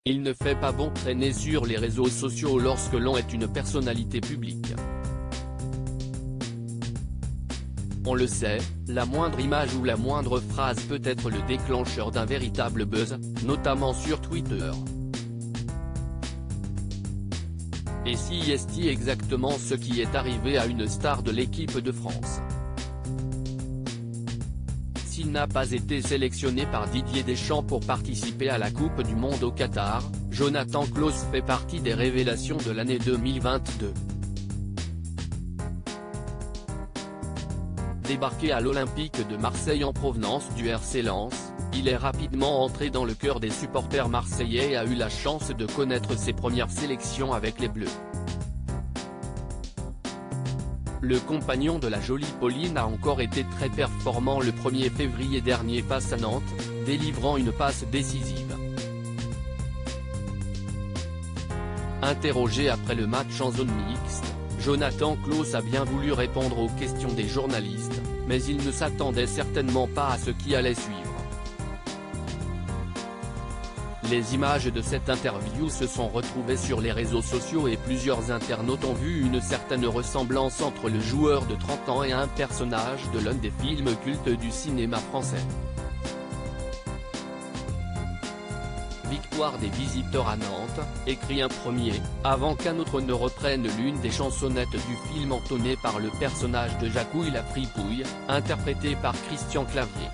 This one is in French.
Il ne fait pas bon traîner sur les réseaux sociaux lorsque l'on est une personnalité publique. On le sait, la moindre image ou la moindre phrase peut être le déclencheur d'un véritable buzz, notamment sur Twitter. Et si est exactement ce qui est arrivé à une star de l'équipe de France? S'il n'a pas été sélectionné par Didier Deschamps pour participer à la Coupe du Monde au Qatar, Jonathan Klaus fait partie des révélations de l'année 2022. Débarqué à l'Olympique de Marseille en provenance du RC Lens, il est rapidement entré dans le cœur des supporters marseillais et a eu la chance de connaître ses premières sélections avec les Bleus. Le compagnon de la jolie Pauline a encore été très performant le 1er février dernier face à Nantes, délivrant une passe décisive. Interrogé après le match en zone mixte, Jonathan Klaus a bien voulu répondre aux questions des journalistes, mais il ne s'attendait certainement pas à ce qui allait suivre. Les images de cette interview se sont retrouvées sur les réseaux sociaux et plusieurs internautes ont vu une certaine ressemblance entre le joueur de 30 ans et un personnage de l'un des films cultes du cinéma français. Victoire des visiteurs à Nantes, écrit un premier, avant qu'un autre ne reprenne l'une des chansonnettes du film entonnées par le personnage de Jacouille la fripouille, interprété par Christian Clavier.